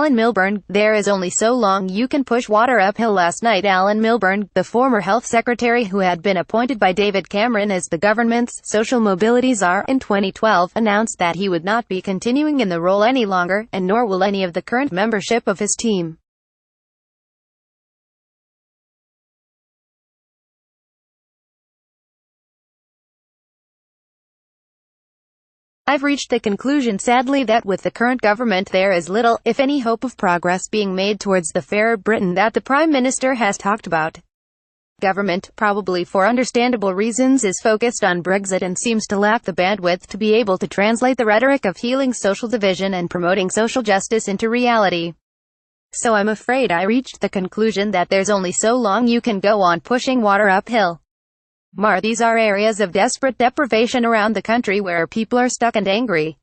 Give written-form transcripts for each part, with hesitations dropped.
Alan Milburn, there is only so long you can push water uphill. Last night Alan Milburn, the former health secretary who had been appointed by David Cameron as the government's social mobility czar in 2012, announced that he would not be continuing in the role any longer, and nor will any of the current membership of his team. I've reached the conclusion, sadly, that with the current government there is little, if any, hope of progress being made towards the fairer Britain that the Prime Minister has talked about. Government, probably for understandable reasons, is focused on Brexit and seems to lack the bandwidth to be able to translate the rhetoric of healing social division and promoting social justice into reality. So I'm afraid I reached the conclusion that there's only so long you can go on pushing water uphill. These are areas of desperate deprivation around the country where people are stuck and angry.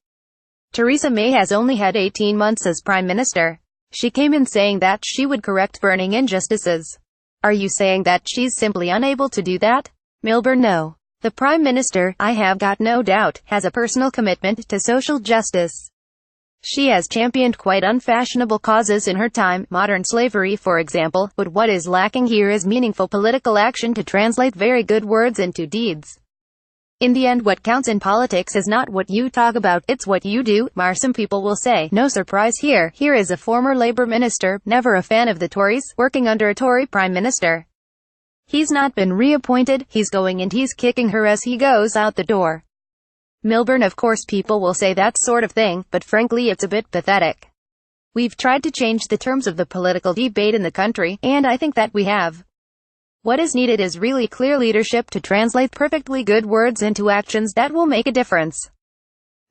Theresa May has only had 18 months as Prime Minister. She came in saying that she would correct burning injustices. Are you saying that she's simply unable to do that? Milburn: no. The Prime Minister, I have got no doubt, has a personal commitment to social justice. She has championed quite unfashionable causes in her time, modern slavery for example, but what is lacking here is meaningful political action to translate very good words into deeds. In the end, what counts in politics is not what you talk about, it's what you do. Some people will say, no surprise here, here is a former Labour minister, never a fan of the Tories, working under a Tory Prime Minister. He's not been reappointed, he's going and he's kicking her as he goes out the door. Milburn: of course people will say that sort of thing, but frankly it's a bit pathetic. We've tried to change the terms of the political debate in the country, and I think that we have. What is needed is really clear leadership to translate perfectly good words into actions that will make a difference.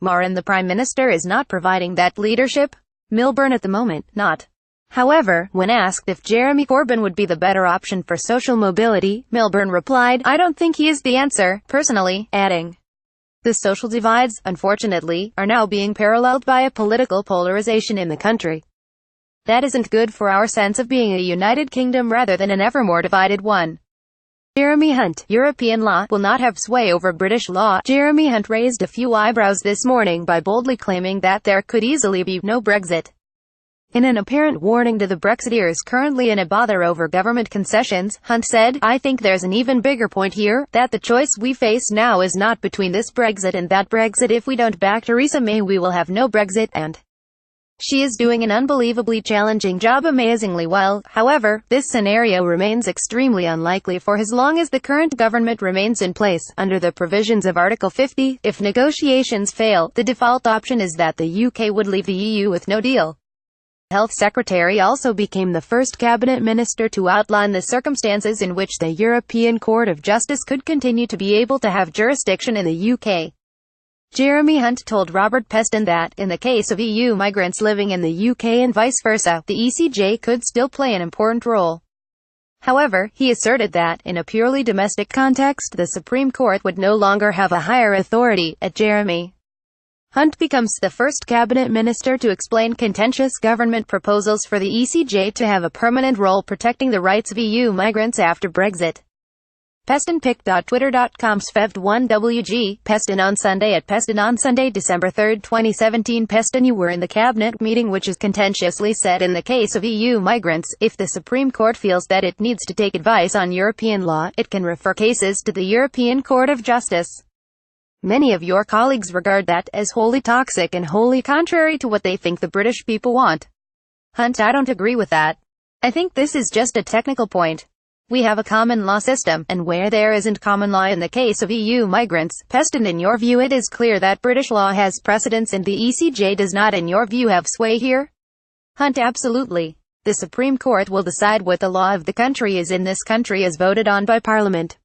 And the Prime Minister is not providing that leadership. Milburn: at the moment, not. However, when asked if Jeremy Corbyn would be the better option for social mobility, Milburn replied, I don't think he is the answer, personally, adding, the social divides, unfortunately, are now being paralleled by a political polarization in the country. That isn't good for our sense of being a united kingdom rather than an ever more divided one. Jeremy Hunt: European law will not have sway over British law. Jeremy Hunt raised a few eyebrows this morning by boldly claiming that there could easily be no Brexit. In an apparent warning to the Brexiteers currently in a bother over government concessions, Hunt said, I think there's an even bigger point here, that the choice we face now is not between this Brexit and that Brexit. If we don't back Theresa May we will have no Brexit, and she is doing an unbelievably challenging job, amazingly well. However, this scenario remains extremely unlikely for as long as the current government remains in place. Under the provisions of Article 50, if negotiations fail, the default option is that the UK would leave the EU with no deal. Health Secretary also became the first cabinet minister to outline the circumstances in which the European Court of Justice could continue to be able to have jurisdiction in the UK. Jeremy Hunt told Robert Peston that, in the case of EU migrants living in the UK and vice versa, the ECJ could still play an important role. However, he asserted that, in a purely domestic context, the Supreme Court would no longer have a higher authority. Jeremy Hunt becomes the first cabinet minister to explain contentious government proposals for the ECJ to have a permanent role protecting the rights of EU migrants after Brexit. PestonPic.twitter.com's Fev1WG, Peston on Sunday at Peston on Sunday, December 3, 2017. Peston: you were in the cabinet meeting which is contentiously said in the case of EU migrants, if the Supreme Court feels that it needs to take advice on European law, it can refer cases to the European Court of Justice. Many of your colleagues regard that as wholly toxic and wholly contrary to what they think the British people want. Hunt: I don't agree with that. I think this is just a technical point. We have a common law system, and where there isn't common law in the case of EU migrants, Peston, in your view it is clear that British law has precedence and the ECJ does not, in your view, have sway here? Hunt: absolutely. The Supreme Court will decide what the law of the country is in this country as voted on by Parliament.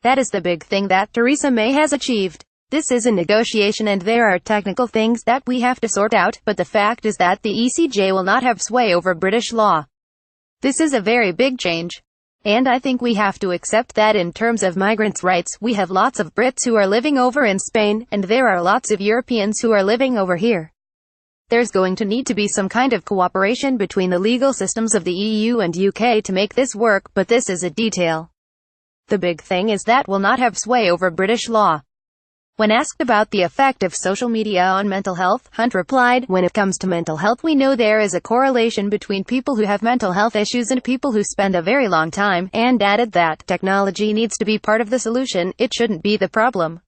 That is the big thing that Theresa May has achieved. This is a negotiation and there are technical things that we have to sort out, but the fact is that the ECJ will not have sway over British law. This is a very big change. And I think we have to accept that in terms of migrants' rights, we have lots of Brits who are living over in Spain, and there are lots of Europeans who are living over here. There's going to need to be some kind of cooperation between the legal systems of the EU and UK to make this work, but this is a detail. The big thing is that will not have sway over British law. When asked about the effect of social media on mental health, Hunt replied, "When it comes to mental health, we know there is a correlation between people who have mental health issues and people who spend a very long time," and added that technology needs to be part of the solution, it shouldn't be the problem.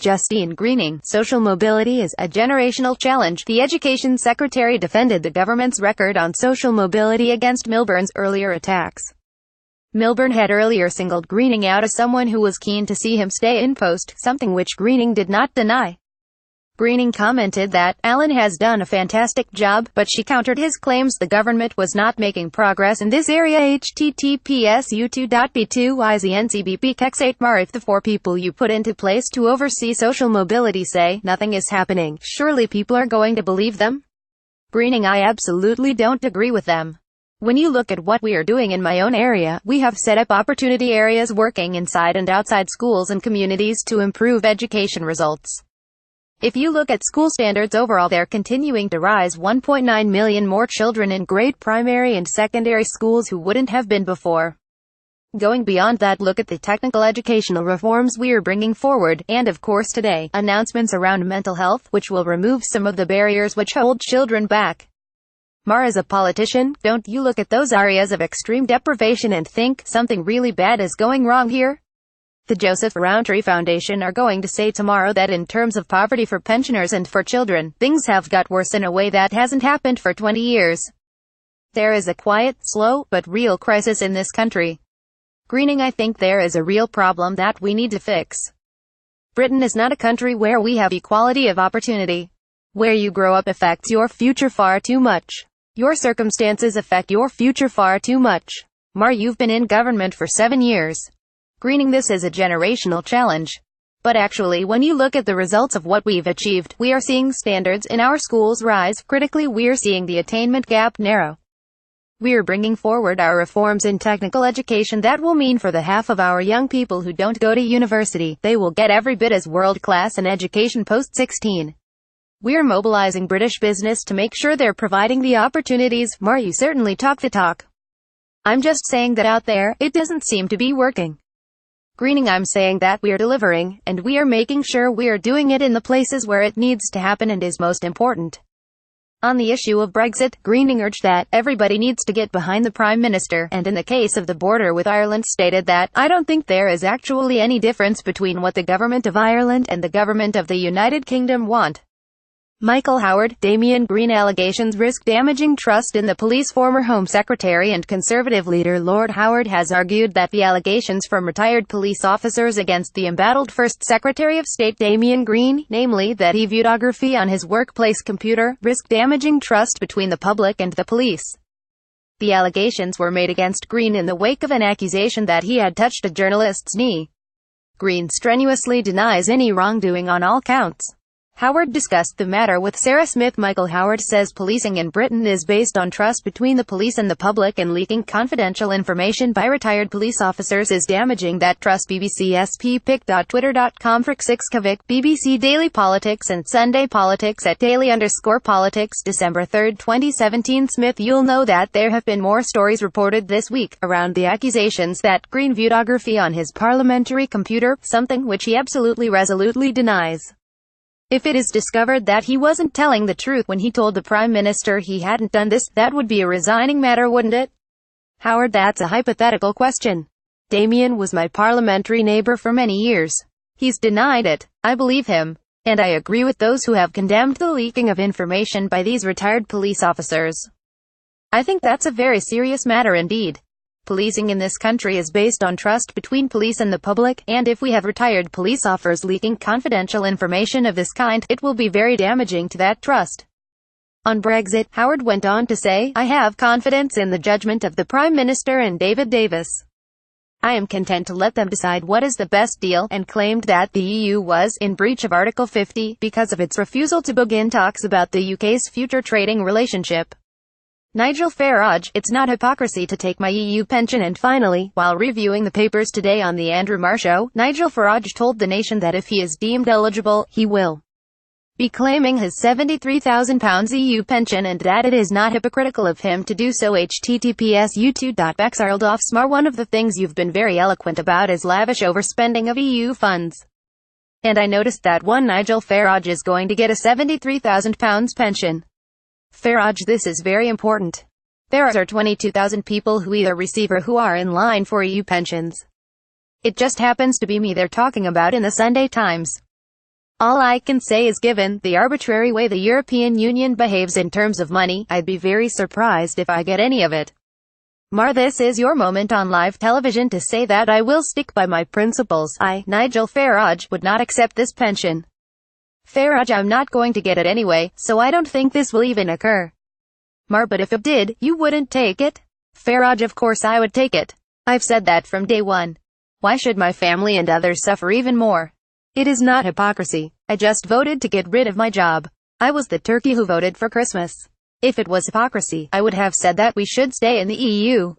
Justine Greening, social mobility is a generational challenge. The Education Secretary defended the government's record on social mobility against Milburn's earlier attacks. Milburn had earlier singled Greening out as someone who was keen to see him stay in post, something which Greening did not deny. Greening commented that Allen has done a fantastic job, but she countered his claims the government was not making progress in this area. https u2.b2izncbp-8mar. If the 4 people you put into place to oversee social mobility say nothing is happening, surely people are going to believe them? Greening: I absolutely don't agree with them. When you look at what we are doing in my own area, we have set up opportunity areas working inside and outside schools and communities to improve education results. If you look at school standards overall, they're continuing to rise. 1.9 million more children in grade primary and secondary schools who wouldn't have been before. Going beyond that, look at the technical educational reforms we are bringing forward, and of course today, announcements around mental health, which will remove some of the barriers which hold children back. Mar, as a politician, don't you look at those areas of extreme deprivation and think, something really bad is going wrong here? The Joseph Rowntree Foundation are going to say tomorrow that in terms of poverty for pensioners and for children, things have got worse in a way that hasn't happened for 20 years. There is a quiet, slow, but real crisis in this country. Greening: I think there is a real problem that we need to fix. Britain is not a country where we have equality of opportunity. Where you grow up affects your future far too much. Your circumstances affect your future far too much. Mar, you've been in government for 7 years. Greening: this is a generational challenge. But actually, when you look at the results of what we've achieved, we are seeing standards in our schools rise. Critically, we're seeing the attainment gap narrow. We're bringing forward our reforms in technical education that will mean for the half of our young people who don't go to university, they will get every bit as world-class an education post-16. We're mobilizing British business to make sure they're providing the opportunities. Mar, you certainly talk the talk. I'm just saying that out there, it doesn't seem to be working. Greening: I'm saying that we're delivering, and we are making sure we are doing it in the places where it needs to happen and is most important. On the issue of Brexit, Greening urged that everybody needs to get behind the Prime Minister, and in the case of the border with Ireland stated that, "I don't think there is actually any difference between what the government of Ireland and the government of the United Kingdom want." Michael Howard, Damien Green allegations risk damaging trust in the police. Former Home Secretary and Conservative leader Lord Howard has argued that the allegations from retired police officers against the embattled First Secretary of State Damien Green, namely that he viewed pornography on his workplace computer, risk damaging trust between the public and the police. The allegations were made against Green in the wake of an accusation that he had touched a journalist's knee. Green strenuously denies any wrongdoing on all counts. Howard discussed the matter with Sarah Smith. Michael Howard says policing in Britain is based on trust between the police and the public, and leaking confidential information by retired police officers is damaging that trust. BBC SPPIC.Twitter.com /6kavik BBC Daily Politics and Sunday Politics at Daily_Politics December 3, 2017. Smith: You'll know that there have been more stories reported this week around the accusations that Green viewed pornography on his parliamentary computer, something which he absolutely resolutely denies. If it is discovered that he wasn't telling the truth when he told the Prime Minister he hadn't done this, that would be a resigning matter, wouldn't it? Howard: That's a hypothetical question. Damien was my parliamentary neighbor for many years. He's denied it. I believe him. And I agree with those who have condemned the leaking of information by these retired police officers. I think that's a very serious matter indeed. Policing in this country is based on trust between police and the public, and if we have retired police officers leaking confidential information of this kind, it will be very damaging to that trust. On Brexit, Howard went on to say, "I have confidence in the judgment of the Prime Minister and David Davis. I am content to let them decide what is the best deal," and claimed that the EU was in breach of Article 50 because of its refusal to begin talks about the UK's future trading relationship. Nigel Farage: It's not hypocrisy to take my EU pension. And finally, while reviewing the papers today on the Andrew Marr Show, Nigel Farage told the nation that if he is deemed eligible, he will be claiming his £73,000 EU pension, and that it is not hypocritical of him to do so. https u2.bexarldofsmar. One of the things you've been very eloquent about is lavish overspending of EU funds. And I noticed that one Nigel Farage is going to get a £73,000 pension. Farage, this is very important. There are 22,000 people who either receive or who are in line for EU pensions. It just happens to be me they're talking about in the Sunday Times. All I can say is, given the arbitrary way the European Union behaves in terms of money, I'd be very surprised if I get any of it. Mar, this is your moment on live television to say that I will stick by my principles. I, Nigel Farage, would not accept this pension. Farage, I'm not going to get it anyway, so I don't think this will even occur. Mar, but if it did, you wouldn't take it? Farage, of course I would take it. I've said that from day one. Why should my family and others suffer even more? It is not hypocrisy. I just voted to get rid of my job. I was the turkey who voted for Christmas. If it was hypocrisy, I would have said that we should stay in the EU.